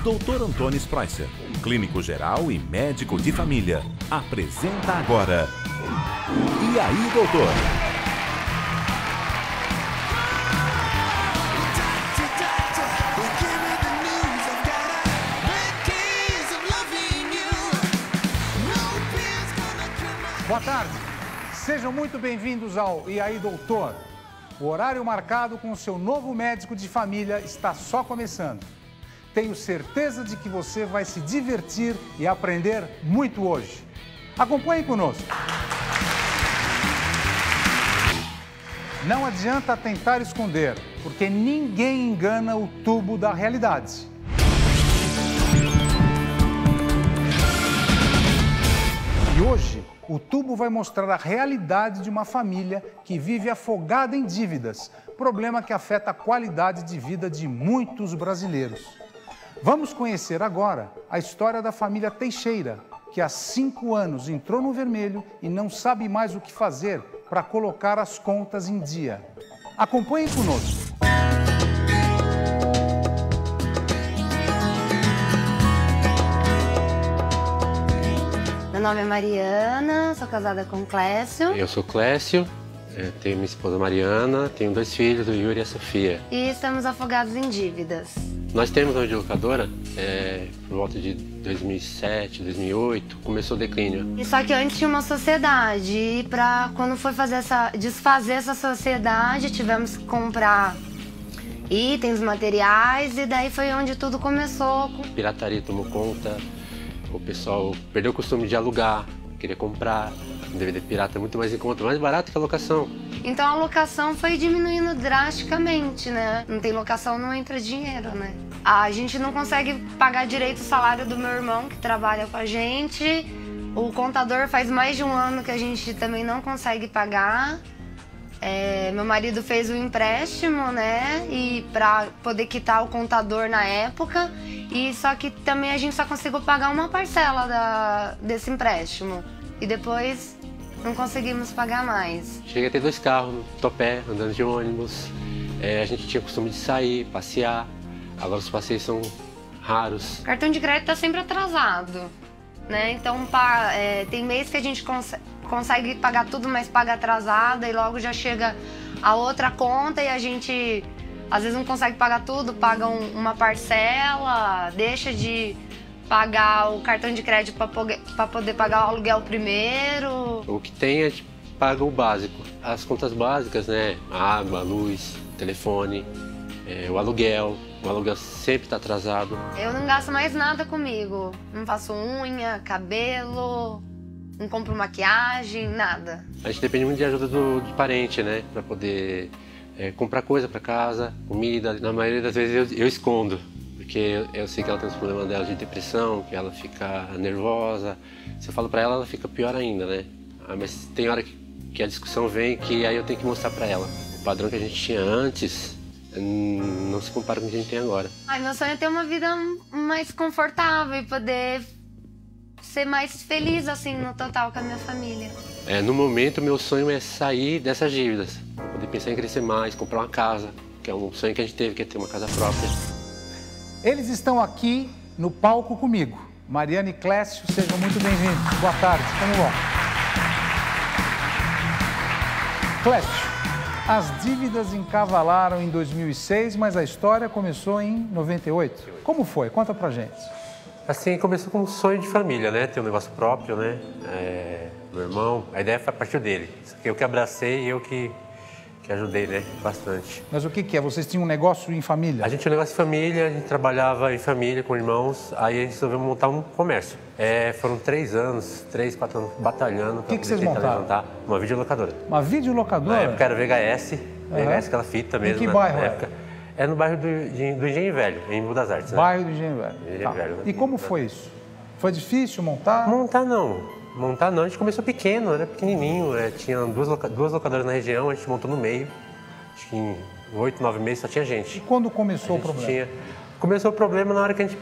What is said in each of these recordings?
Dr. Antônio Spreusser, clínico geral e médico de família, apresenta agora E aí, doutor? Boa tarde, sejam muito bem-vindos ao E aí, doutor? O horário marcado com o seu novo médico de família está só começando. Tenho certeza de que você vai se divertir e aprender muito hoje. Acompanhe conosco. Não adianta tentar esconder, porque ninguém engana o tubo da realidade. E hoje, o tubo vai mostrar a realidade de uma família que vive afogada em dívidas, problema que afeta a qualidade de vida de muitos brasileiros. Vamos conhecer agora a história da família Teixeira, que há 5 anos entrou no vermelho e não sabe mais o que fazer para colocar as contas em dia. Acompanhe conosco. Meu nome é Mariana, sou casada com o Clécio. Eu sou Clécio, tenho minha esposa Mariana, tenho 2 filhos, o Yuri e a Sofia. E estamos afogados em dívidas. Nós temos uma videolocadora, por volta de 2007, 2008, começou o declínio. E só que antes tinha uma sociedade e quando foi desfazer essa sociedade, tivemos que comprar itens, materiais e daí foi onde tudo começou. Pirataria tomou conta, o pessoal perdeu o costume de alugar, queria comprar. O DVD pirata é muito mais em conta, mais barato que a locação. Então a locação foi diminuindo drasticamente, né? Não tem locação, não entra dinheiro, né? A gente não consegue pagar direito o salário do meu irmão, que trabalha com a gente. O contador faz mais de 1 ano que a gente também não consegue pagar. Meu marido fez um empréstimo, né? E para poder quitar o contador na época. E só que também a gente só conseguiu pagar uma parcela desse empréstimo. E depois não conseguimos pagar mais. Cheguei a ter 2 carros no topé, andando de ônibus. A gente tinha costume de sair, passear. Agora os passeios são raros. O cartão de crédito está sempre atrasado, né? Então tem mês que a gente consegue pagar tudo, mas paga atrasada e logo já chega a outra conta e a gente às vezes não consegue pagar tudo, paga uma parcela, deixa de pagar o cartão de crédito para poder pagar o aluguel primeiro. O que tem, a gente paga o básico. As contas básicas, né? Água, luz, telefone, o aluguel. O aluguel sempre está atrasado. Eu não gasto mais nada comigo. Não faço unha, cabelo, não compro maquiagem, nada. A gente depende muito de ajuda do parente, né? Para poder comprar coisa para casa, comida. Na maioria das vezes eu escondo. Porque eu sei que ela tem os problemas dela de depressão, que ela fica nervosa. Se eu falo pra ela, ela fica pior ainda, né? Mas tem hora que a discussão vem que aí eu tenho que mostrar pra ela. O padrão que a gente tinha antes não se compara com o que a gente tem agora. Meu sonho é ter uma vida mais confortável e poder ser mais feliz, assim, no total com a minha família. No momento, meu sonho é sair dessas dívidas. Poder pensar em crescer mais, comprar uma casa, que é um sonho que a gente teve, que é ter uma casa própria. Eles estão aqui no palco comigo. Mariana e Clécio, sejam muito bem-vindos. Boa tarde, como vão? Clécio, as dívidas encavalaram em 2006, mas a história começou em 98. Como foi? Conta pra gente. Assim, começou com um sonho de família, né? Ter um negócio próprio, né? Meu irmão, a ideia foi a partir dele. Eu que abracei e eu que ajudei, né? Bastante. Mas o que é? Vocês tinham um negócio em família? A gente tinha um negócio em família, a gente trabalhava em família com irmãos, aí a gente resolveu montar um comércio. Foram 3 anos, 3, 4 anos batalhando. O que vocês montaram? Levantar uma videolocadora. Uma videolocadora? Na época era VHS, aquela fita mesmo. Em que bairro na época. É no bairro do Engenho Velho, em Embu das Artes. Bairro do Engenho Velho. Engenho Velho, né? E como foi isso? Foi difícil montar? Montar não, a gente começou pequeno, era pequenininho, tinha duas locadoras na região, a gente montou no meio. Acho que em 8, 9 meses só tinha gente. E quando começou o problema? Começou o problema na hora que a gente,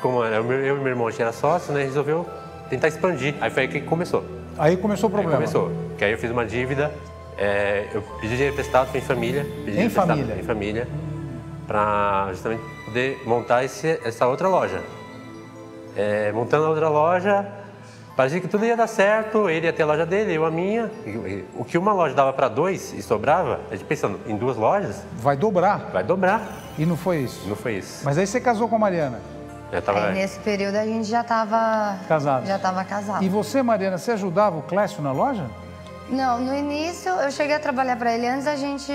como eu e meu irmão, a gente era sócio, né, resolveu tentar expandir. Aí foi aí que começou. Aí começou o problema? Aí começou, que aí eu fiz uma dívida, eu pedi dinheiro emprestado, foi em família. Em família? Em família. para justamente poder montar essa outra loja. Montando a outra loja, parecia que tudo ia dar certo, ele ia ter a loja dele, eu a minha. O que uma loja dava para 2 e sobrava, a gente pensando em 2 lojas... Vai dobrar. Vai dobrar. E não foi isso? Não foi isso. Mas aí você casou com a Mariana? Nesse período a gente já estava casado. Já estava casado. E você, Mariana, você ajudava o Clécio na loja? Não, no início eu cheguei a trabalhar para ele antes da gente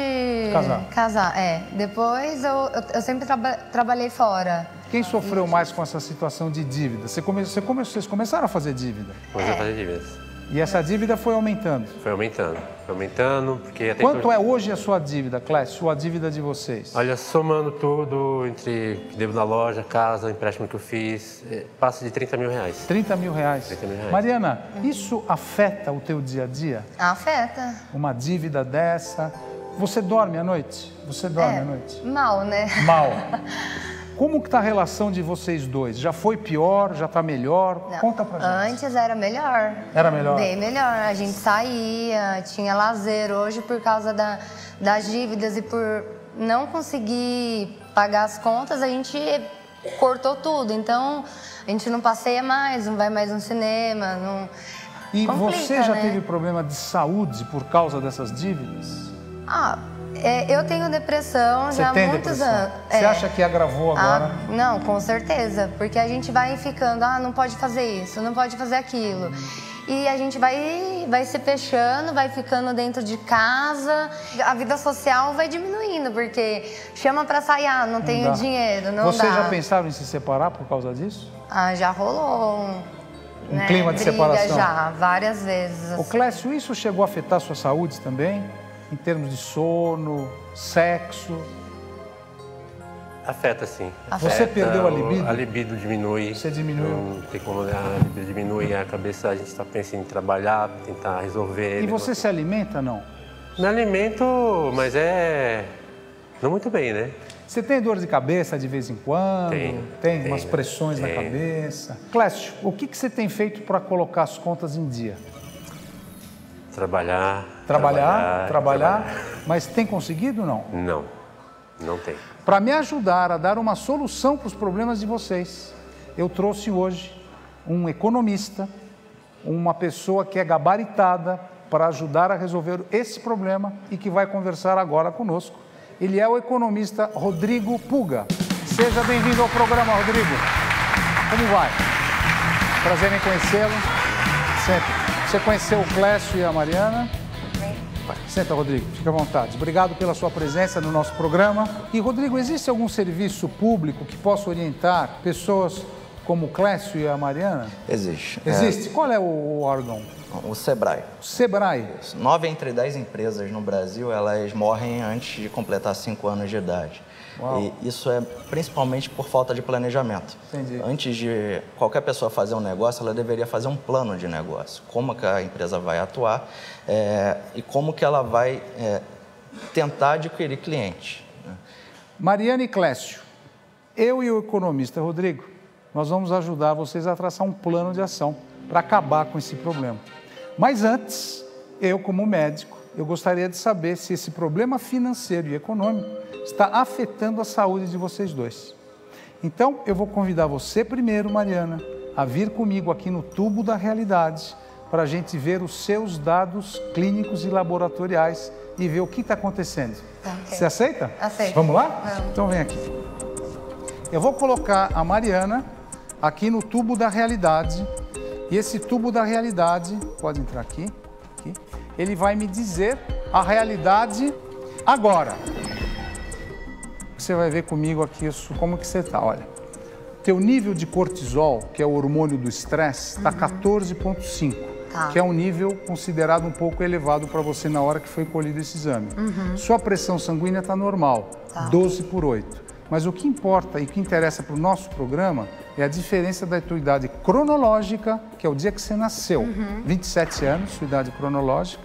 casar. Depois eu sempre trabalhei fora. Quem sofreu mais com essa situação de dívida? Vocês começaram a fazer dívida? Comecei a fazer dívidas. E essa dívida foi aumentando? Foi aumentando, porque... Até Quanto é hoje a sua dívida, Clécio, a dívida de vocês? Olha, somando tudo, entre o que devo na loja, casa, o empréstimo que eu fiz, passa de 30 mil reais. 30 mil reais. 30 mil reais. Mariana, isso afeta o teu dia a dia? Afeta. Uma dívida dessa? Você dorme à noite? Você dorme à noite? Mal, né? Mal. Como que tá a relação de vocês dois? Já foi pior? Já tá melhor? Não. Conta pra gente. Antes era melhor. Era melhor? Bem melhor. A gente saía, tinha lazer. Hoje, por causa das dívidas e por não conseguir pagar as contas, a gente cortou tudo. Então, a gente não passeia mais, não vai mais no cinema. Não... E complica, você já né? teve problema de saúde por causa dessas dívidas? Eu tenho depressão já há muitos anos. Você acha que agravou agora? Não, com certeza. Porque a gente vai ficando, não pode fazer isso, não pode fazer aquilo. E a gente vai se fechando, vai ficando dentro de casa. A vida social vai diminuindo, porque chama pra sair, não tenho dinheiro, não dá. Você já pensava em se separar por causa disso? Já rolou um clima de separação? Já, várias vezes. Ô Clécio, isso chegou a afetar a sua saúde também? Em termos de sono, sexo? Afeta, sim. Você perdeu a libido? A libido diminui. Você diminuiu? Não tem como, a libido diminui, a cabeça, a gente está pensando em trabalhar, tentar resolver. E você se alimenta, não? Me alimento, mas não muito bem, né? Você tem dor de cabeça de vez em quando? Tem umas pressões na cabeça? Clécio, o que você tem feito para colocar as contas em dia? Trabalhar. Mas tem conseguido ou não? Não tem. Para me ajudar a dar uma solução para os problemas de vocês, eu trouxe hoje um economista, uma pessoa que é gabaritada para ajudar a resolver esse problema e que vai conversar agora conosco. Ele é o economista Rodrigo Puga. Seja bem-vindo ao programa, Rodrigo. Como vai? Prazer em conhecê-lo. Sempre. Você conheceu o Clécio e a Mariana? Senta, Rodrigo, fica à vontade. Obrigado pela sua presença no nosso programa. E, Rodrigo, existe algum serviço público que possa orientar pessoas como o Clécio e a Mariana? Existe. Existe? Qual é o órgão? O Sebrae. O Sebrae. 9 entre 10 empresas no Brasil, elas morrem antes de completar 5 anos de idade. Uau. E isso é principalmente por falta de planejamento. Entendi. Antes de qualquer pessoa fazer um negócio, ela deveria fazer um plano de negócio. Como que a empresa vai atuar e como que ela vai tentar adquirir clientes. Mariana e Clécio, eu e o economista Rodrigo, nós vamos ajudar vocês a traçar um plano de ação para acabar com esse problema. Mas antes, eu como médico, eu gostaria de saber se esse problema financeiro e econômico está afetando a saúde de vocês dois. Então, eu vou convidar você primeiro, Mariana, a vir comigo aqui no Tubo da Realidade para a gente ver os seus dados clínicos e laboratoriais e ver o que está acontecendo. Okay. Você aceita? Aceito. Vamos lá? Vamos. Então vem aqui. Eu vou colocar a Mariana aqui no Tubo da Realidade e esse Tubo da Realidade, pode entrar aqui, ele vai me dizer a realidade agora. Você vai ver comigo aqui como que você está, olha. Teu nível de cortisol, que é o hormônio do estresse, está 14,5, que é um nível considerado um pouco elevado para você na hora que foi colhido esse exame. Sua pressão sanguínea está normal, 12/8. Mas o que importa e o que interessa para o nosso programa é a diferença da tua idade cronológica, que é o dia que você nasceu, 27 anos, sua idade cronológica.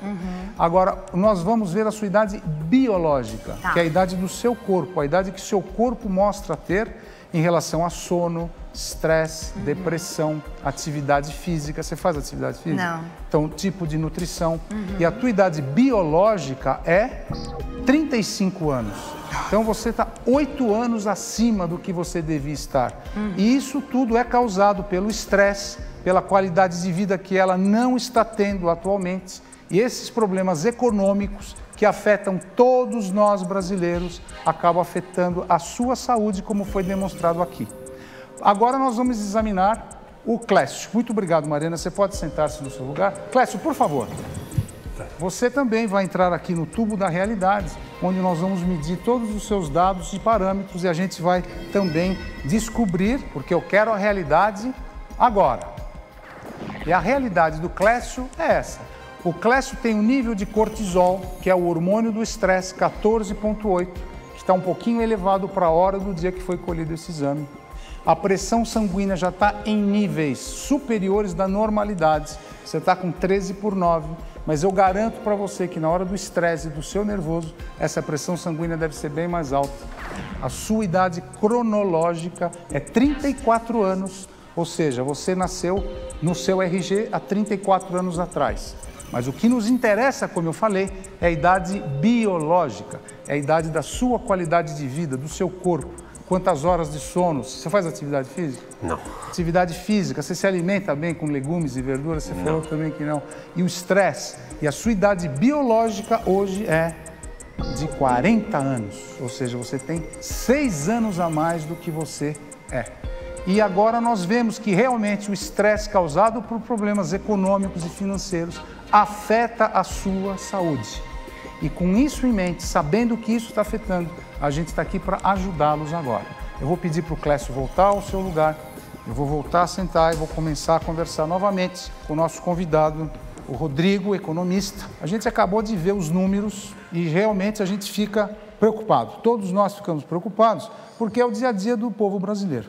Agora, nós vamos ver a sua idade biológica, que é a idade do seu corpo, a idade que seu corpo mostra ter em relação a sono, estresse, depressão, atividade física. Você faz atividade física? Não. Então, tipo de nutrição. E a tua idade biológica é 35 anos. Então você está 8 anos acima do que você devia estar. E isso tudo é causado pelo estresse, pela qualidade de vida que ela não está tendo atualmente. E esses problemas econômicos que afetam todos nós brasileiros acabam afetando a sua saúde, como foi demonstrado aqui. Agora nós vamos examinar o Clécio. Muito obrigado, Mariana. Você pode sentar-se no seu lugar. Clécio, por favor. Você também vai entrar aqui no tubo da realidade, onde nós vamos medir todos os seus dados e parâmetros e a gente vai também descobrir, porque eu quero a realidade agora. E a realidade do Clécio é essa. O Clécio tem um nível de cortisol, que é o hormônio do estresse, 14,8, que está um pouquinho elevado para a hora do dia que foi colhido esse exame. A pressão sanguínea já está em níveis superiores da normalidade. Você está com 13/9, mas eu garanto para você que na hora do estresse do seu nervoso, essa pressão sanguínea deve ser bem mais alta. A sua idade cronológica é 34 anos, ou seja, você nasceu no seu RG há 34 anos atrás. Mas o que nos interessa, como eu falei, é a idade biológica, é a idade da sua qualidade de vida, do seu corpo. Quantas horas de sono? Você faz atividade física? Não. Atividade física, você se alimenta bem com legumes e verduras? Você falou também que não. E o estresse? E a sua idade biológica hoje é de 40 anos. Ou seja, você tem 6 anos a mais do que você é. E agora nós vemos que realmente o estresse causado por problemas econômicos e financeiros afeta a sua saúde. E com isso em mente, sabendo que isso está afetando, a gente está aqui para ajudá-los agora. Eu vou pedir para o Clécio voltar ao seu lugar, eu vou voltar a sentar e vou começar a conversar novamente com o nosso convidado, o Rodrigo, economista. A gente acabou de ver os números e realmente a gente fica preocupado. Todos nós ficamos preocupados porque é o dia a dia do povo brasileiro.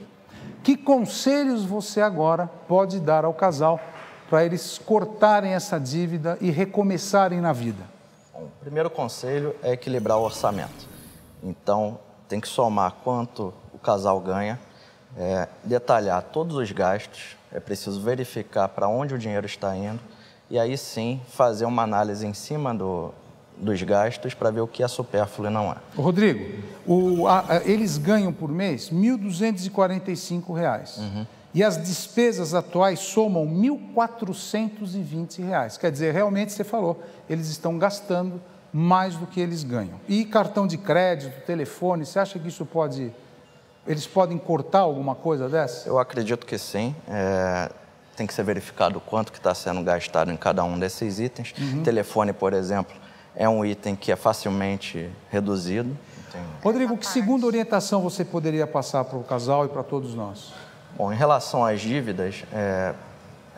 Que conselhos você agora pode dar ao casal para eles cortarem essa dívida e recomeçarem na vida? Bom, o primeiro conselho é equilibrar o orçamento. Então, tem que somar quanto o casal ganha, detalhar todos os gastos, é preciso verificar para onde o dinheiro está indo e aí sim fazer uma análise em cima dos gastos para ver o que é supérfluo e não é. Rodrigo, eles ganham por mês R$ 1.245. E as despesas atuais somam R$ 1.420. Quer dizer, realmente você falou, eles estão gastando mais do que eles ganham. E cartão de crédito, telefone, você acha que isso eles podem cortar alguma coisa dessa? Eu acredito que sim. Tem que ser verificado o quanto que está sendo gastado em cada um desses itens. Telefone, por exemplo, é um item que é facilmente reduzido. Rodrigo, que segunda orientação você poderia passar para o casal e para todos nós? Bom, em relação às dívidas, é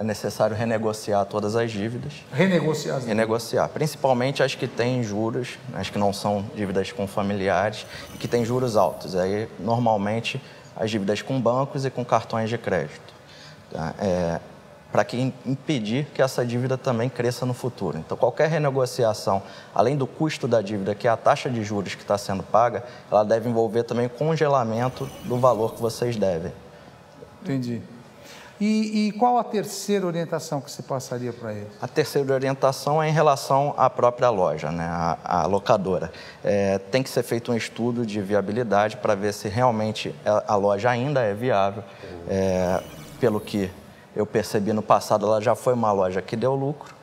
necessário renegociar todas as dívidas. Renegociar as dívidas? Renegociar, principalmente as que têm juros, as que não são dívidas com familiares, que têm juros altos. Aí, normalmente, as dívidas com bancos e com cartões de crédito. Tá? Para que impedir que essa dívida também cresça no futuro. Então, qualquer renegociação, além do custo da dívida, que é a taxa de juros que está sendo paga, ela deve envolver também o congelamento do valor que vocês devem. Entendi. E qual a terceira orientação que você passaria para eles? A terceira orientação é em relação à própria loja, né? A locadora. Tem que ser feito um estudo de viabilidade para ver se realmente a loja ainda é viável. Pelo que eu percebi no passado, ela já foi uma loja que deu lucro.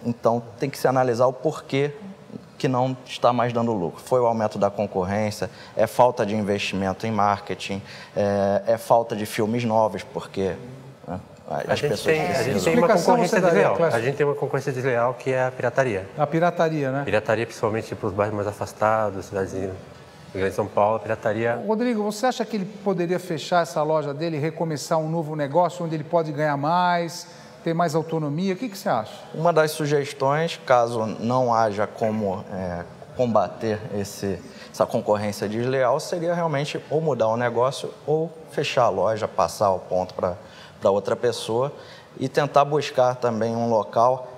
Então, tem que se analisar o porquê que não está mais dando lucro. Foi o aumento da concorrência, é falta de investimento em marketing, é falta de filmes novos, porque as pessoas precisam. A gente tem uma concorrência desleal. A gente tem uma concorrência desleal que é a pirataria. A pirataria, né? Pirataria, principalmente para os bairros mais afastados, cidades de Grande São Paulo, a pirataria... Rodrigo, você acha que ele poderia fechar essa loja dele e recomeçar um novo negócio onde ele pode ganhar mais, ter mais autonomia? O que você acha? Uma das sugestões, caso não haja como combater essa concorrência desleal, seria realmente ou mudar o negócio ou fechar a loja, passar o ponto para outra pessoa e tentar buscar também um local,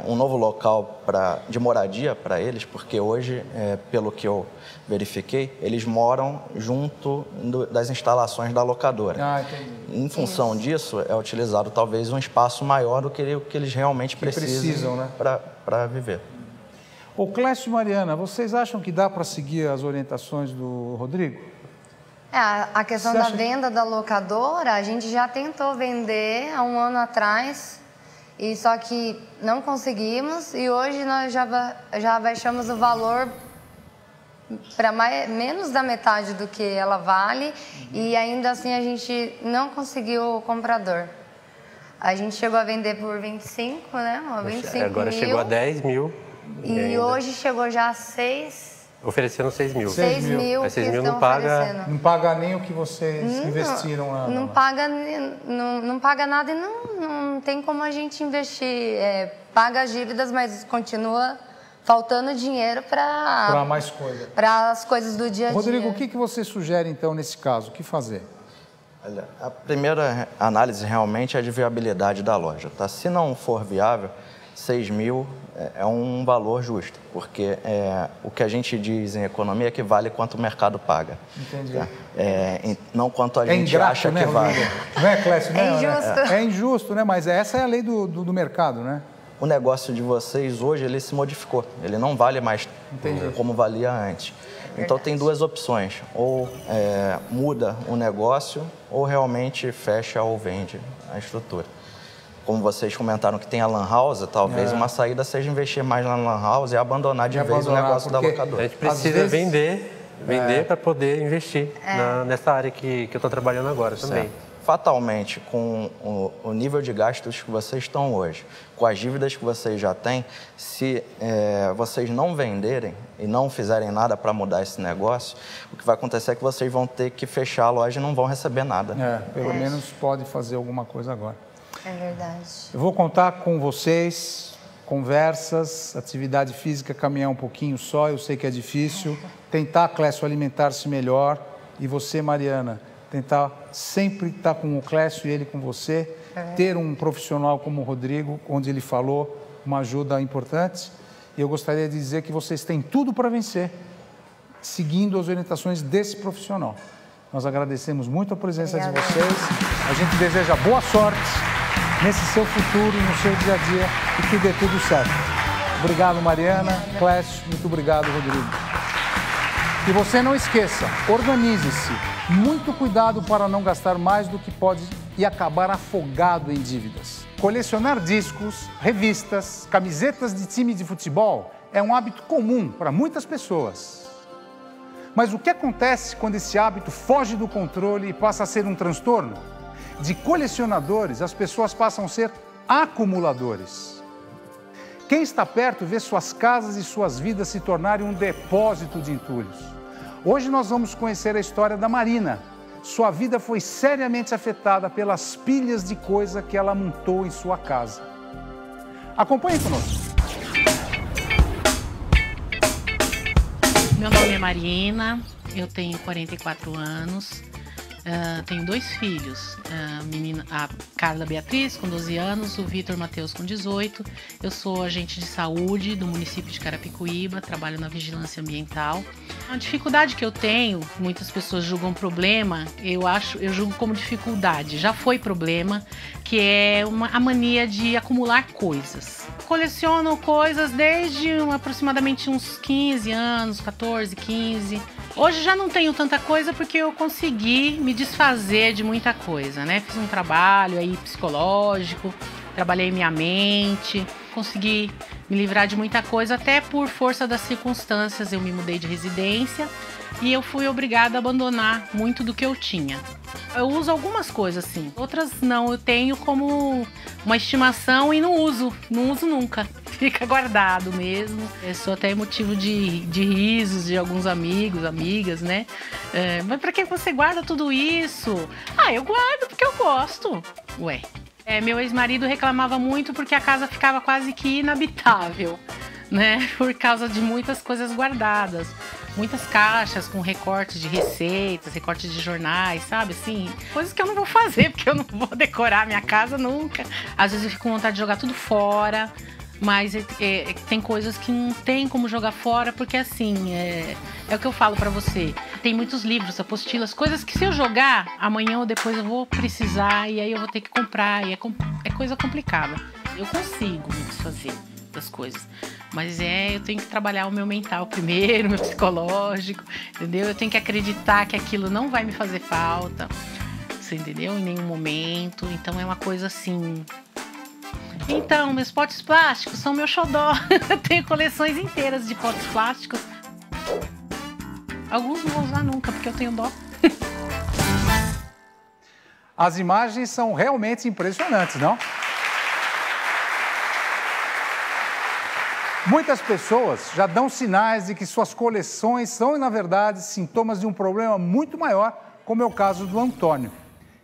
um novo local de moradia para eles, porque hoje, pelo que eu verifiquei, eles moram junto das instalações da locadora. Entendi. Em função disso, é utilizado talvez um espaço maior do que eles realmente precisam, né? Para viver. Ô Clécio e Mariana, vocês acham que dá para seguir as orientações do Rodrigo? A questão da venda da locadora, a gente já tentou vender há um ano atrás, e só que não conseguimos, e hoje nós já baixamos o valor para menos da metade do que ela vale, e ainda assim a gente não conseguiu o comprador. A gente chegou a vender por 25, né? 25 agora mil. Chegou a 10 mil. E hoje chegou já a 6. Oferecendo 6 mil. 6 mil Mas 6 que mil estão não paga. oferecendo. Não paga nem o que vocês investiram lá. Não paga nada e não tem como a gente investir. Paga as dívidas, mas continua faltando dinheiro para mais coisa. Para as coisas do dia a dia. Rodrigo, o que você sugere então nesse caso? O que fazer? Olha, a primeira análise realmente é de viabilidade da loja, tá? Se não for viável, 6 mil é um valor justo, porque o que a gente diz em economia é que vale quanto o mercado paga. Entendi. Tá? Não quanto a gente ingrato, acha né, que vale. Não é, Clécio? É injusto. É injusto, né? Mas essa é a lei do mercado, né? O negócio de vocês hoje, ele se modificou. Ele não vale mais como valia antes. Então tem duas opções. Ou muda o negócio, ou realmente fecha ou vende a estrutura. Como vocês comentaram que tem a Lan House, talvez uma saída seja investir mais na Lan House e abandonar de vez o negócio da locadora. A gente precisa vender para poder investir nessa área que eu estou trabalhando agora também. Fatalmente, com o nível de gastos que vocês estão hoje, com as dívidas que vocês já têm, se vocês não venderem e não fizerem nada para mudar esse negócio, o que vai acontecer é que vocês vão ter que fechar a loja e não vão receber nada. Pelo menos pode fazer alguma coisa agora. É verdade. Eu vou contar com vocês, conversas, atividade física, caminhar um pouquinho só, eu sei que é difícil. Tentar, Clécio, alimentar-se melhor. E você, Mariana, tentar sempre estar com o Clécio e ele com você. Ter um profissional como o Rodrigo, onde ele falou, uma ajuda importante. E eu gostaria de dizer que vocês têm tudo para vencer, seguindo as orientações desse profissional. Nós agradecemos muito a presença de vocês. A gente deseja boa sorte nesse seu futuro, no seu dia a dia, e que dê tudo certo. Obrigado, Mariana, Clécio, muito obrigado, Rodrigo. E você não esqueça, organize-se. Muito cuidado para não gastar mais do que pode e acabar afogado em dívidas. Colecionar discos, revistas, camisetas de time de futebol é um hábito comum para muitas pessoas. Mas o que acontece quando esse hábito foge do controle e passa a ser um transtorno? De colecionadores, as pessoas passam a ser acumuladores. Quem está perto vê suas casas e suas vidas se tornarem um depósito de entulhos. Hoje nós vamos conhecer a história da Marina. Sua vida foi seriamente afetada pelas pilhas de coisa que ela montou em sua casa. Acompanhe conosco. Meu nome é Marina, eu tenho 44 anos. Tenho 2 filhos, a Carla Beatriz, com 12 anos, o Vitor Matheus, com 18. Eu sou agente de saúde do município de Carapicuíba, trabalho na vigilância ambiental. A dificuldade que eu tenho, muitas pessoas julgam problema, eu julgo como dificuldade. Já foi problema, que é a mania de acumular coisas. Coleciono coisas desde aproximadamente uns 15 anos, 14, 15. Hoje já não tenho tanta coisa porque eu consegui me desfazer de muita coisa, né? Fiz um trabalho aí psicológico, trabalhei minha mente, consegui me livrar de muita coisa, até por força das circunstâncias. Eu me mudei de residência e eu fui obrigada a abandonar muito do que eu tinha. Eu uso algumas coisas, sim. Outras não, eu tenho como uma estimação e não uso nunca. Fica guardado mesmo. Eu sou até motivo de risos de alguns amigos, amigas, né? Mas pra que você guarda tudo isso? Eu guardo porque eu gosto. Ué. Meu ex-marido reclamava muito porque a casa ficava quase que inabitável, né? Por causa de muitas coisas guardadas. Muitas caixas com recortes de receitas, recortes de jornais, sabe? Assim, coisas que eu não vou fazer, porque eu não vou decorar minha casa nunca. Às vezes eu fico com vontade de jogar tudo fora, mas tem coisas que não tem como jogar fora, porque assim, é o que eu falo pra você. Tem muitos livros, apostilas, coisas que se eu jogar, amanhã ou depois eu vou precisar e aí eu vou ter que comprar, e é coisa complicada. Eu consigo me desfazer, das coisas. Mas eu tenho que trabalhar o meu mental primeiro, meu psicológico, entendeu? Eu tenho que acreditar que aquilo não vai me fazer falta, você entendeu? Em nenhum momento. Então é uma coisa assim... Então, meus potes plásticos são meu xodó. Eu tenho coleções inteiras de potes plásticos. Alguns não vou usar nunca, porque eu tenho dó. As imagens são realmente impressionantes, não? Muitas pessoas já dão sinais de que suas coleções são, na verdade, sintomas de um problema muito maior, como é o caso do Antônio.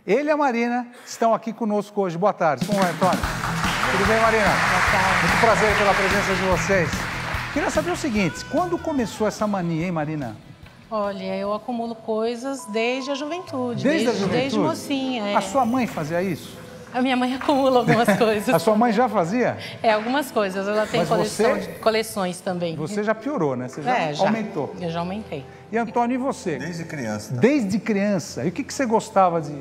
Ele e a Marina estão aqui conosco hoje. Boa tarde. Como é, Antônio? Tudo bem, Marina? Boa tarde. Muito prazer pela presença de vocês. Queria saber o seguinte, quando começou essa mania, hein, Marina? Olha, eu acumulo coisas desde a juventude. Desde a juventude? Desde mocinha. A sua mãe fazia isso? A minha mãe acumula algumas coisas. A sua mãe já fazia? Algumas coisas. Ela tem coleções também. Você já piorou, né? Você já aumentou. Eu já aumentei. E Antônio, e você? Desde criança. Desde criança. E o que você gostava de...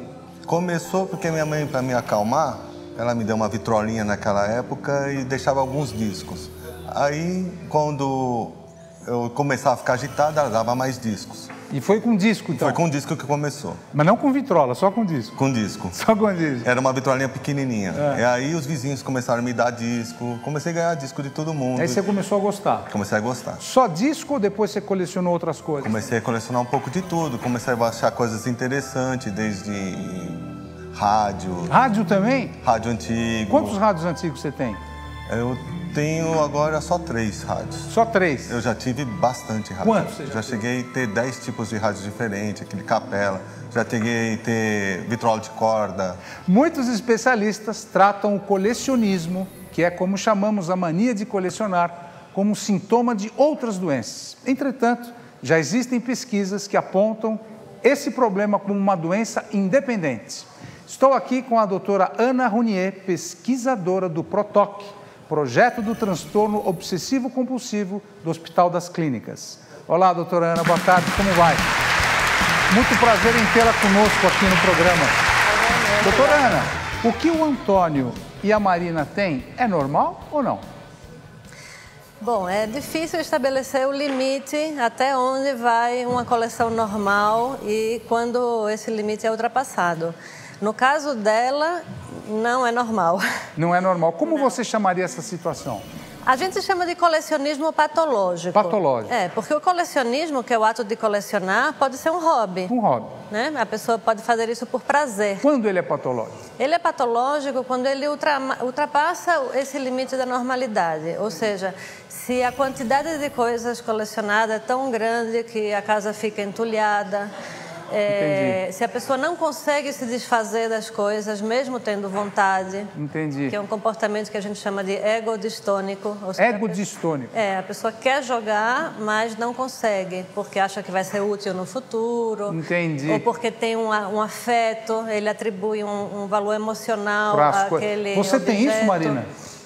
Começou porque minha mãe, para me acalmar, ela me deu uma vitrolinha naquela época e deixava alguns discos. Aí, quando eu começava a ficar agitada, ela dava mais discos. E foi com disco, então? Foi com disco que começou. Mas não com vitrola, só com disco? Com disco. Só com disco. Era uma vitrolinha pequenininha. E aí os vizinhos começaram a me dar disco. Comecei a ganhar disco de todo mundo. Aí você começou a gostar? Comecei a gostar. Só disco ou depois você colecionou outras coisas? Comecei a colecionar um pouco de tudo. Comecei a achar coisas interessantes, desde rádio. Rádio também? Rádio antigo. Quantos rádios antigos você tem? Eu tenho agora só 3 rádios. Só 3? Eu já tive bastante rádio. Quantos você já cheguei a ter 10 tipos de rádios diferentes, aquele capela. Já cheguei a ter vitrola de corda. Muitos especialistas tratam o colecionismo, que é como chamamos a mania de colecionar, como um sintoma de outras doenças. Entretanto, já existem pesquisas que apontam esse problema como uma doença independente. Estou aqui com a doutora Ana Runier, pesquisadora do PROTOC, Projeto do Transtorno Obsessivo-Compulsivo do Hospital das Clínicas. Olá, doutora Ana, boa tarde, como vai? Muito prazer em tê-la conosco aqui no programa. Doutora Ana, o que o Antônio e a Marina têm é normal ou não? Bom, é difícil estabelecer o limite até onde vai uma coleção normal e quando esse limite é ultrapassado. No caso dela, não é normal. Não é normal. Como você chamaria essa situação? A gente chama de colecionismo patológico. Patológico. Porque o colecionismo, que é o ato de colecionar, pode ser um hobby. Um hobby. Né? A pessoa pode fazer isso por prazer. Quando ele é patológico? Ele é patológico quando ele ultrapassa esse limite da normalidade. Ou seja, se a quantidade de coisas colecionadas é tão grande que a casa fica entulhada... se a pessoa não consegue se desfazer das coisas, mesmo tendo vontade, Entendi. que é um comportamento que a gente chama de egodistônico. Egodistônico. A pessoa quer jogar, mas não consegue, porque acha que vai ser útil no futuro. Entendi. Ou porque tem um afeto, ele atribui um valor emocional àquele Você objeto. tem isso, Marina?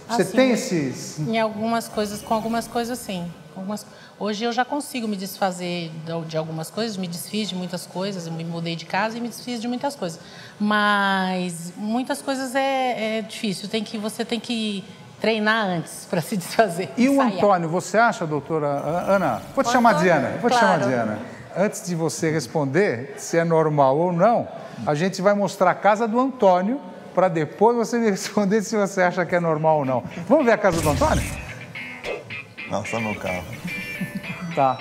Você Assim, tem esses... Em algumas coisas, com algumas coisas sim. Hoje eu já consigo me desfazer de algumas coisas, me desfiz de muitas coisas, eu me mudei de casa e me desfiz de muitas coisas. Mas muitas coisas é difícil, você tem que treinar antes para se desfazer. E o Antônio, você acha, doutora Ana? Vou te chamar de Ana. Vou te chamar de Ana. Antes de você responder se é normal ou não, a gente vai mostrar a casa do Antônio para depois você me responder se você acha que é normal ou não. Vamos ver a casa do Antônio? Não, só meu carro. Tá.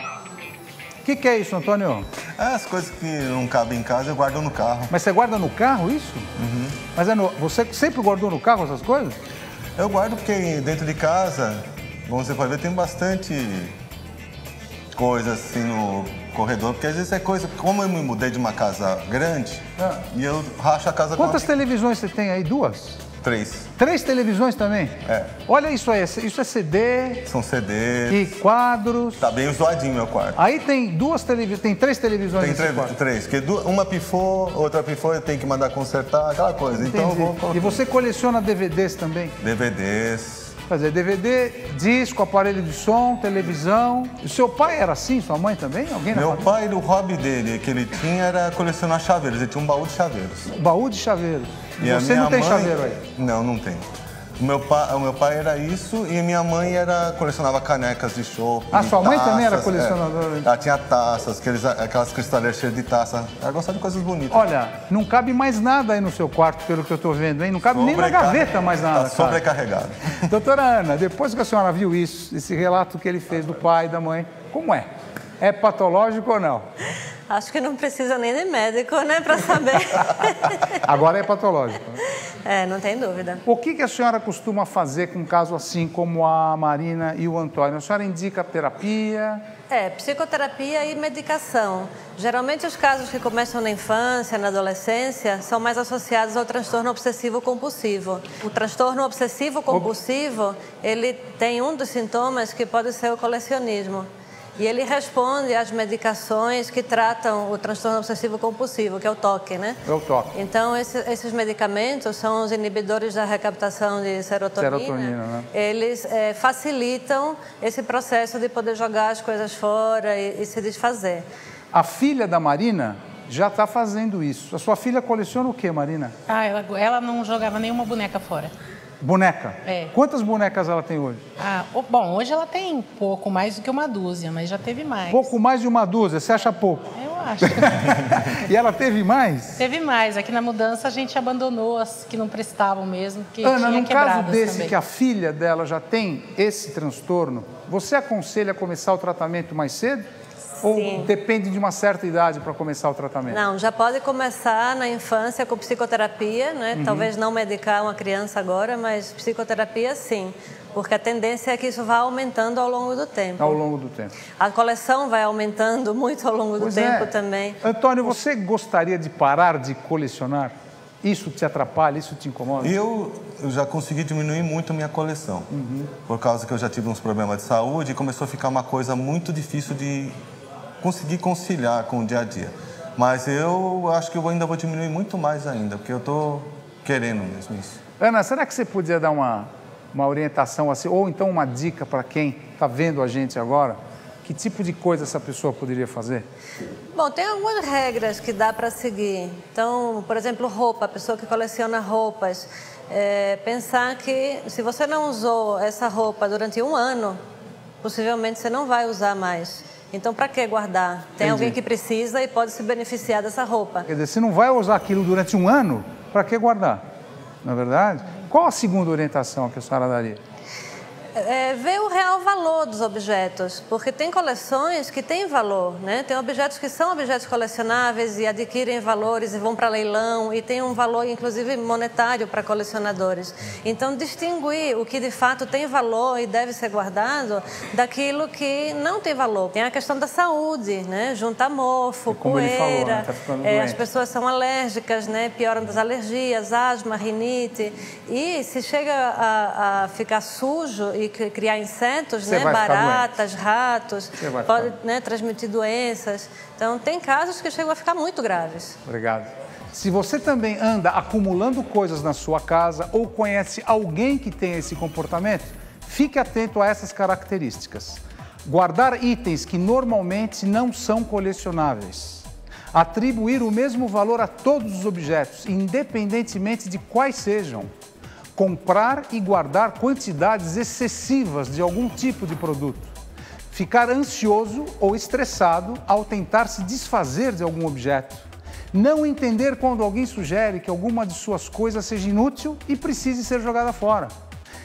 O que é isso, Antônio? As coisas que não cabem em casa eu guardo no carro. Mas você guarda no carro isso? Uhum. Mas você sempre guardou no carro essas coisas? Eu guardo porque dentro de casa, como você pode ver, tem bastante coisa assim no corredor. Porque às vezes é coisa... Como eu me mudei de uma casa grande, e eu racho a casa... Quantas televisões você tem aí? 2? 3. 3 televisões também? Olha isso aí, isso é CD... São CDs... E quadros... Tá bem zoadinho meu quarto. Aí tem 3 televisões nesse quarto? Tem 3, porque uma pifou, outra pifou, eu tenho que mandar consertar, aquela coisa. Entendi. Então eu vou... E você coleciona DVDs também? DVDs... Quer dizer, DVD, disco, aparelho de som, televisão. O seu pai era assim? Sua mãe também? Alguém na Meu família? pai, o hobby dele que ele tinha era colecionar chaveiros. Ele tinha um baú de chaveiros. Baú de chaveiros. E você não tem chaveiro aí? Não, não tem. O meu pai era isso e minha mãe colecionava canecas de chopp. Ah, sua mãe taças, também era colecionadora? Ela tinha taças, aquelas cristaleiras cheias de taça. Ela gostava de coisas bonitas. Olha, não cabe mais nada aí no seu quarto, pelo que eu estou vendo, hein? Não cabe nem na gaveta mais nada. Está sobrecarregado. Doutora Ana, depois que a senhora viu isso, esse relato que ele fez do pai e da mãe, como é? É patológico ou não? Acho que não precisa nem de médico, né, para saber. Agora é patológico. Não tem dúvida. O que a senhora costuma fazer com um caso assim, como a Marina e o Antônio? A senhora indica terapia? Psicoterapia e medicação. Geralmente os casos que começam na infância, na adolescência, são mais associados ao transtorno obsessivo-compulsivo. O transtorno obsessivo-compulsivo, ele tem um dos sintomas que pode ser o colecionismo. E ele responde às medicações que tratam o transtorno obsessivo-compulsivo, que é o TOC, né? É o TOC. Então, esses medicamentos são os inibidores da recaptação de serotonina. Né? Eles facilitam esse processo de poder jogar as coisas fora e se desfazer. A filha da Marina já está fazendo isso. A sua filha coleciona o quê, Marina? Ela não jogava nenhuma boneca fora. Boneca? É. Quantas bonecas ela tem hoje? Bom, hoje ela tem pouco mais do que uma dúzia, mas já teve mais. Pouco mais de uma dúzia, você acha pouco? Eu acho. E ela teve mais? Teve mais. Aqui na mudança a gente abandonou as que não prestavam mesmo, que Ana, tinha num caso desse também. que a filha dela já tem esse transtorno, você aconselha a começar o tratamento mais cedo? Sim. Ou depende de uma certa idade para começar o tratamento? Não, já pode começar na infância com psicoterapia, né? Talvez não medicar uma criança agora, mas psicoterapia sim, porque a tendência é que isso vá aumentando ao longo do tempo. Ao longo do tempo. A coleção vai aumentando muito ao longo do tempo também. Antônio, você gostaria de parar de colecionar? Isso te atrapalha, isso te incomoda? Eu já consegui diminuir muito a minha coleção, por causa que eu já tive uns problemas de saúde e começou a ficar uma coisa muito difícil de conseguir conciliar com o dia a dia. Mas eu acho que eu ainda vou diminuir muito mais ainda, porque eu estou querendo mesmo isso. Ana, será que você podia dar uma orientação assim, ou então uma dica para quem está vendo a gente agora? Que tipo de coisa essa pessoa poderia fazer? Bom, tem algumas regras que dá para seguir. Então, por exemplo, roupa, a pessoa que coleciona roupas. Pensar que se você não usou essa roupa durante um ano, possivelmente você não vai usar mais. Então, para que guardar? Tem alguém que precisa e pode se beneficiar dessa roupa. Quer dizer, se não vai usar aquilo durante um ano, para que guardar? Não é verdade? Qual a segunda orientação que a senhora daria? Ver o real valor dos objetos, porque tem coleções que têm valor, né? Tem objetos que são objetos colecionáveis e adquirem valores e vão para leilão e tem um valor, inclusive, monetário para colecionadores. Então, distinguir o que de fato tem valor e deve ser guardado daquilo que não tem valor. Tem a questão da saúde, né? Junta mofo, poeira, falou, né? Tá ficando doente. As pessoas são alérgicas, né? Pioram das alergias, asma, rinite. E se chega a ficar sujo e criar insetos, né? Baratas, ratos, pode, né, transmitir doenças. Então, tem casos que chegam a ficar muito graves. Obrigado. Se você também anda acumulando coisas na sua casa ou conhece alguém que tem esse comportamento, fique atento a essas características. Guardar itens que normalmente não são colecionáveis. Atribuir o mesmo valor a todos os objetos, independentemente de quais sejam. Comprar e guardar quantidades excessivas de algum tipo de produto. Ficar ansioso ou estressado ao tentar se desfazer de algum objeto. Não entender quando alguém sugere que alguma de suas coisas seja inútil e precise ser jogada fora.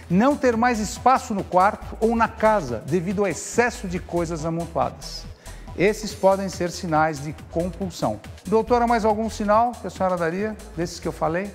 Não ter mais espaço no quarto ou na casa devido ao excesso de coisas amontoadas. Esses podem ser sinais de compulsão. Doutora, mais algum sinal que a senhora daria desses que eu falei?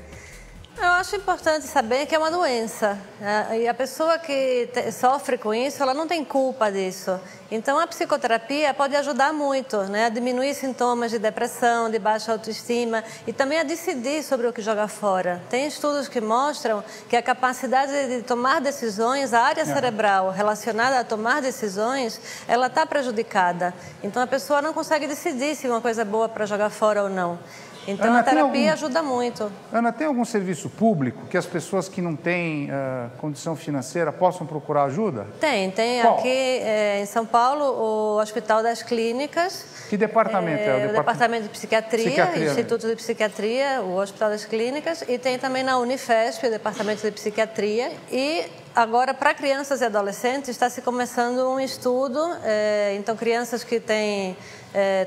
Eu acho importante saber que é uma doença, né? E a pessoa que sofre com isso, ela não tem culpa disso. Então, a psicoterapia pode ajudar muito, né? A diminuir sintomas de depressão, de baixa autoestima e também a decidir sobre o que jogar fora. Tem estudos que mostram que a capacidade de tomar decisões, a área cerebral relacionada a tomar decisões, ela está prejudicada. Então, a pessoa não consegue decidir se uma coisa é boa para jogar fora ou não. Então, Ana, a terapia ajuda muito. Ana, tem algum serviço público que as pessoas que não têm condição financeira possam procurar ajuda? Tem Qual? aqui em São Paulo o Hospital das Clínicas. Que departamento é? O Departamento de Psiquiatria, né? Instituto de Psiquiatria, o Hospital das Clínicas, e tem também na Unifesp, o Departamento de Psiquiatria. E agora, para crianças e adolescentes, está se começando um estudo, então crianças que têm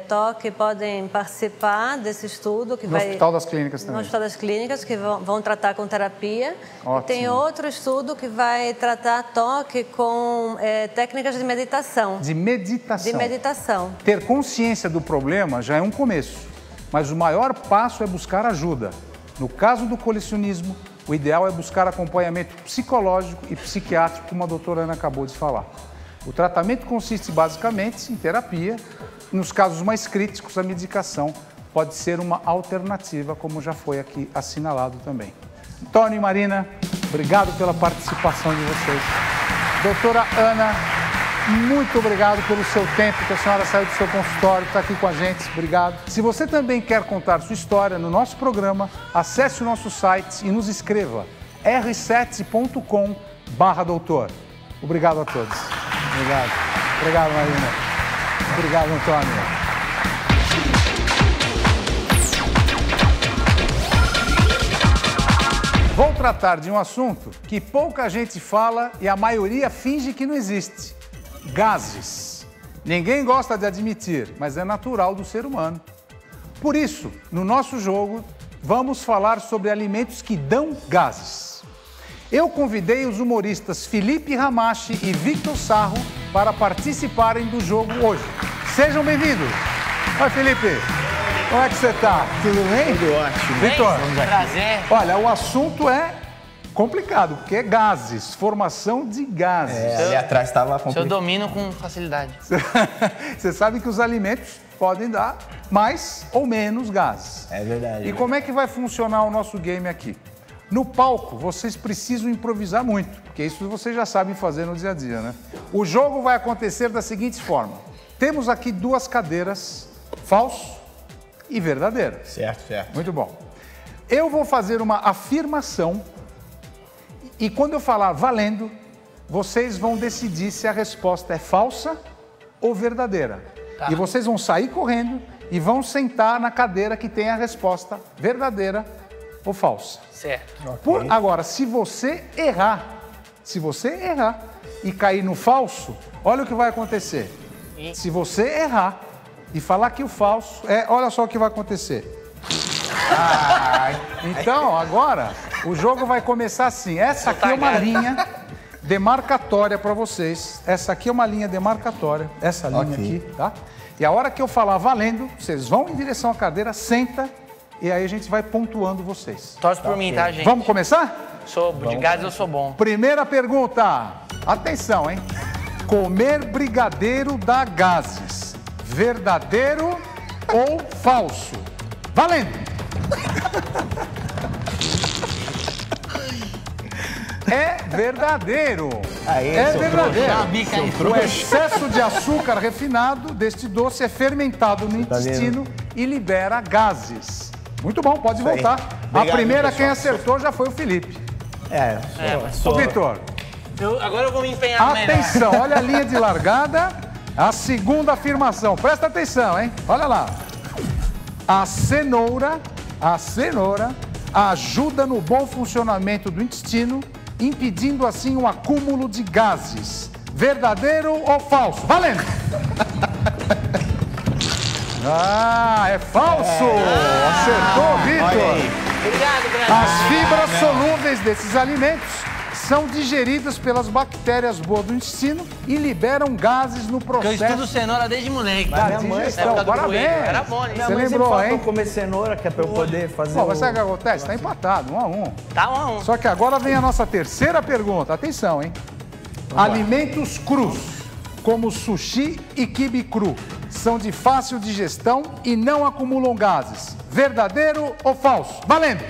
toque podem participar desse estudo. No Hospital das Clínicas também. No Hospital das Clínicas, que vão tratar com terapia. Ótimo. E tem outro estudo que vai tratar toque com técnicas de meditação. De meditação. De meditação. Ter consciência do problema já é um começo, mas o maior passo é buscar ajuda. No caso do colecionismo, o ideal é buscar acompanhamento psicológico e psiquiátrico, como a doutora Ana acabou de falar. O tratamento consiste basicamente em terapia. Nos casos mais críticos, a medicação pode ser uma alternativa, como já foi aqui assinalado também. Antônio e Marina, obrigado pela participação de vocês. Doutora Ana, muito obrigado pelo seu tempo, que a senhora saiu do seu consultório, está aqui com a gente, obrigado. Se você também quer contar sua história no nosso programa, acesse o nosso site e nos escreva r7.com/doutor. Obrigado a todos. Obrigado. Obrigado, Marina. Obrigado, Antônio. Vou tratar de um assunto que pouca gente fala e a maioria finge que não existe. Gases. Ninguém gosta de admitir, mas é natural do ser humano. Por isso, no nosso jogo, vamos falar sobre alimentos que dão gases. Eu convidei os humoristas Felipe Ramache e Victor Sarro para participarem do jogo hoje. Sejam bem-vindos. Oi, Felipe. Como é que você está? Tudo bem? Tudo ótimo. Victor. Prazer. Olha, o assunto é complicado, porque é gases, formação de gases. Ali atrás estava complicado. Eu domino com facilidade. Você sabe que os alimentos podem dar mais ou menos gases. É verdade. E como é que vai funcionar o nosso game aqui? No palco, vocês precisam improvisar muito, porque isso vocês já sabem fazer no dia a dia, né? O jogo vai acontecer da seguinte forma. Temos aqui duas cadeiras, falso e verdadeiro. Certo, certo. Muito bom. Eu vou fazer uma afirmação e quando eu falar valendo, vocês vão decidir se a resposta é falsa ou verdadeira. Tá. E vocês vão sair correndo e vão sentar na cadeira que tem a resposta verdadeira ou falsa. Certo. Okay. Agora, se você errar e cair no falso, olha o que vai acontecer. Se você errar e falar que o falso olha só o que vai acontecer. Então, agora, o jogo vai começar assim. Essa aqui é uma linha demarcatória para vocês. Essa aqui é uma linha demarcatória. Essa linha aqui, tá? E a hora que eu falar valendo, vocês vão em direção à cadeira, senta, e aí a gente vai pontuando vocês. Torce por mim, tá, gente? Vamos começar? De gases eu sou bom. Primeira pergunta. Atenção, hein? Comer brigadeiro dá gases. Verdadeiro ou falso? Valendo! É verdadeiro. É verdadeiro. O excesso de açúcar refinado deste doce é fermentado no intestino e libera gases. Muito bom, pode voltar. Obrigado, a primeira, quem acertou já foi o Felipe. Ô, Vitor. Agora eu vou me empenhar melhor. Atenção, olha a linha de largada. A segunda afirmação. Presta atenção, hein? Olha lá. A cenoura ajuda no bom funcionamento do intestino, impedindo assim um acúmulo de gases. Verdadeiro ou falso? Valendo! É falso! Acertou, Vitor! Obrigado, Breno. As fibras solúveis desses alimentos são digeridas pelas bactérias boas do intestino e liberam gases no processo. Eu estudo cenoura desde moleque. Da digestão. Parabéns! Era bom, né? Você lembrou, hein? comer cenoura, que é pra eu poder fazer Mas sabe o que acontece? Tá empatado, 1 a 1. Tá 1 a 1. Só que agora vem a nossa terceira pergunta. Atenção, hein? Alimentos crus, como sushi e quibe cru, são de fácil digestão e não acumulam gases. Verdadeiro ou falso? Valendo!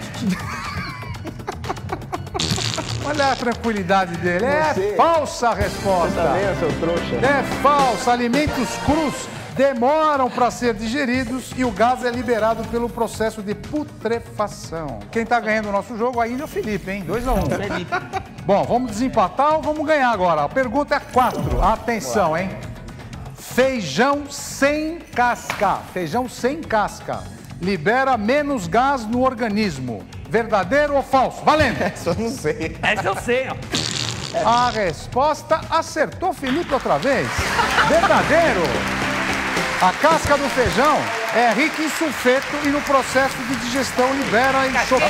Olha a tranquilidade dele. É falsa a resposta. Você tá vendo, seu trouxa? É falso. Alimentos crus demoram para ser digeridos e o gás é liberado pelo processo de putrefação. Quem está ganhando o nosso jogo ainda é o Felipe, hein? 2-1. Bom, vamos desempatar ou vamos ganhar agora? A pergunta é 4. Atenção, hein? Feijão sem casca. Feijão sem casca libera menos gás no organismo. Verdadeiro ou falso? Valendo! Essa eu não sei. Essa eu sei, ó. A resposta acertou Felipe outra vez. Verdadeiro! A casca do feijão é rica em sulfeto e no processo de digestão libera enxofre,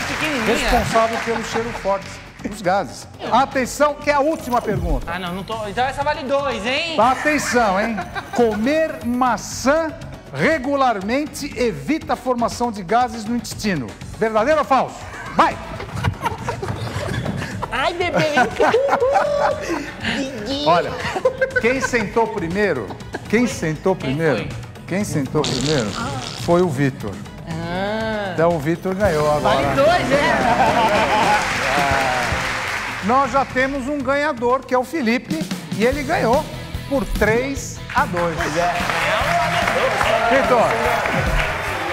responsável pelo cheiro forte dos gases. Atenção, que é a última pergunta. Ah, não tô... Então essa vale 2, hein? Atenção, hein? Comer maçã regularmente evita a formação de gases no intestino. Verdadeiro ou falso? Vai! Ai, bebê! Olha, quem sentou primeiro foi o Vitor. Então o Vitor ganhou agora. Vale 2, Nós já temos um ganhador, que é o Felipe, e ele ganhou por 3-2. Pois é. Vitor,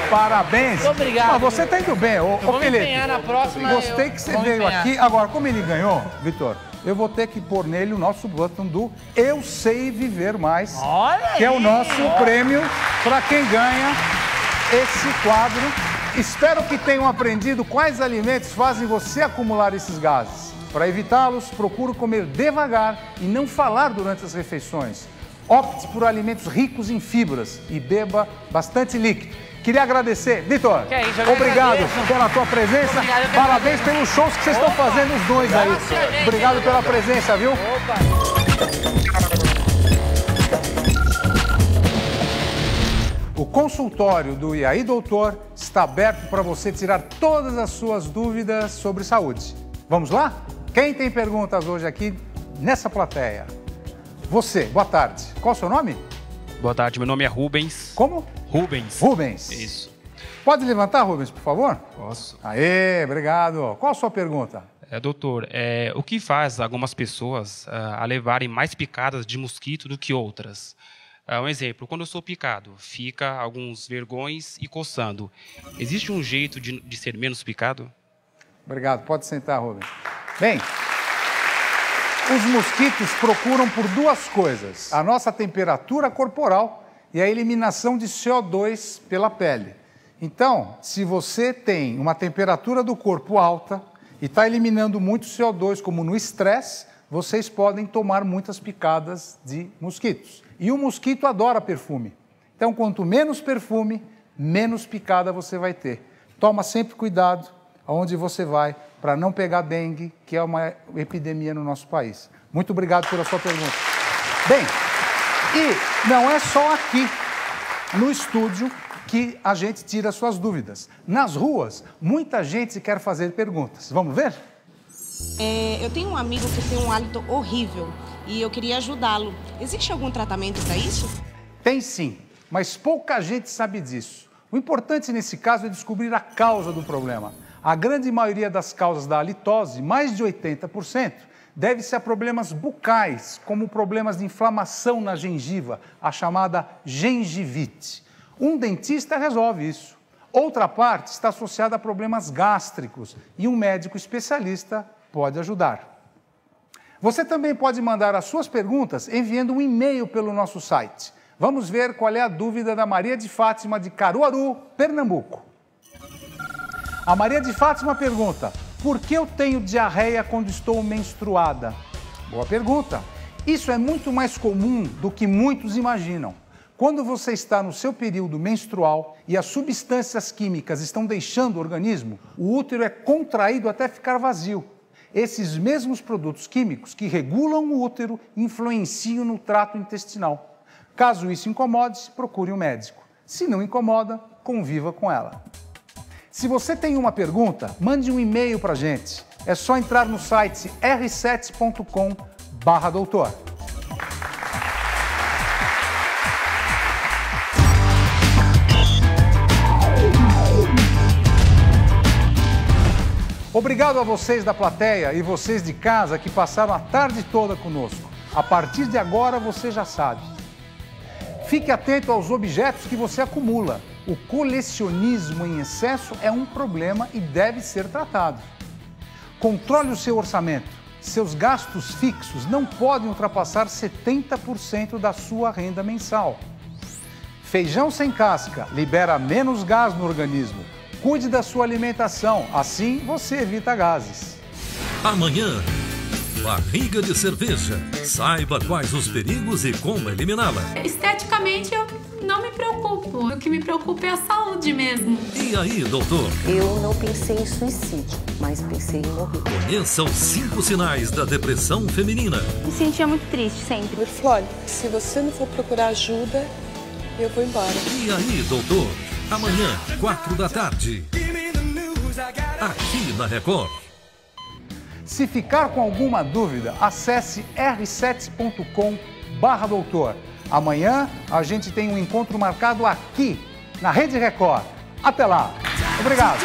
parabéns. Muito obrigado. Mas você tá indo bem, ô Vou Felipe. empenhar na próxima. Gostei que você veio aqui. Agora, como ele ganhou, Vitor, eu vou ter que pôr nele o nosso button do Eu Sei Viver Mais. Olha que aí. é o nosso prêmio para quem ganha esse quadro. Espero que tenham aprendido quais alimentos fazem você acumular esses gases. Para evitá-los, procure comer devagar e não falar durante as refeições. Opte por alimentos ricos em fibras e beba bastante líquido. Queria agradecer, Vitor, obrigado pela tua presença. Obrigado, parabéns pelos shows que vocês estão fazendo os dois aí. Obrigado pela presença, viu? O consultório do E aí, Doutor está aberto para você tirar todas as suas dúvidas sobre saúde. Vamos lá? Quem tem perguntas hoje aqui nessa plateia? Você, boa tarde. Qual o seu nome? Boa tarde, meu nome é Rubens. Como? Rubens. Rubens. Isso. Pode levantar, Rubens, por favor? Posso. Aê, obrigado. Qual a sua pergunta? Doutor, o que faz algumas pessoas a levarem mais picadas de mosquito do que outras? Um exemplo, quando eu sou picado, fica alguns vergões e coçando. Existe um jeito de ser menos picado? Obrigado. Pode sentar, Rubens. Bem, os mosquitos procuram por duas coisas: a nossa temperatura corporal e a eliminação de CO2 pela pele. Então, se você tem uma temperatura do corpo alta e está eliminando muito CO2, como no estresse, vocês podem tomar muitas picadas de mosquitos. E o mosquito adora perfume. Então, quanto menos perfume, menos picada você vai ter. Toma sempre cuidado aonde você vai para não pegar dengue, que é uma epidemia no nosso país. Muito obrigado pela sua pergunta. Bem, e não é só aqui no estúdio que a gente tira suas dúvidas. Nas ruas, muita gente quer fazer perguntas. Vamos ver? Eu tenho um amigo que tem um hálito horrível e eu queria ajudá-lo. Existe algum tratamento para isso? Tem sim, mas pouca gente sabe disso. O importante nesse caso é descobrir a causa do problema. A grande maioria das causas da halitose, mais de 80%, deve-se a problemas bucais, como problemas de inflamação na gengiva, a chamada gengivite. Um dentista resolve isso. Outra parte está associada a problemas gástricos e um médico especialista pode ajudar. Você também pode mandar as suas perguntas enviando um e-mail pelo nosso site. Vamos ver qual é a dúvida da Maria de Fátima de Caruaru, Pernambuco. A Maria de Fátima pergunta: por que eu tenho diarreia quando estou menstruada? Boa pergunta. Isso é muito mais comum do que muitos imaginam. Quando você está no seu período menstrual e as substâncias químicas estão deixando o organismo, o útero é contraído até ficar vazio. Esses mesmos produtos químicos que regulam o útero influenciam no trato intestinal. Caso isso incomode, procure um médico. Se não incomoda, conviva com ela. Se você tem uma pergunta, mande um e-mail para a gente. É só entrar no site r7.com/doutor. Obrigado a vocês da plateia e vocês de casa que passaram a tarde toda conosco. A partir de agora você já sabe. Fique atento aos objetos que você acumula. O colecionismo em excesso é um problema e deve ser tratado. Controle o seu orçamento. Seus gastos fixos não podem ultrapassar 70% da sua renda mensal. Feijão sem casca libera menos gás no organismo. Cuide da sua alimentação, assim você evita gases. Amanhã, barriga de cerveja. Saiba quais os perigos e como eliminá-la. Esteticamente, eu não me preocupo. O que me preocupa é a saúde mesmo. E aí, doutor? Eu não pensei em suicídio, mas pensei em morrer. Conheça os 5 sinais da depressão feminina. Me sentia muito triste sempre. Ele falou, olha, se você não for procurar ajuda, eu vou embora. E aí, doutor? Amanhã, 4 da tarde. Aqui na Record. Se ficar com alguma dúvida, acesse r7.com/doutor. Amanhã a gente tem um encontro marcado aqui, na Rede Record. Até lá. Obrigado.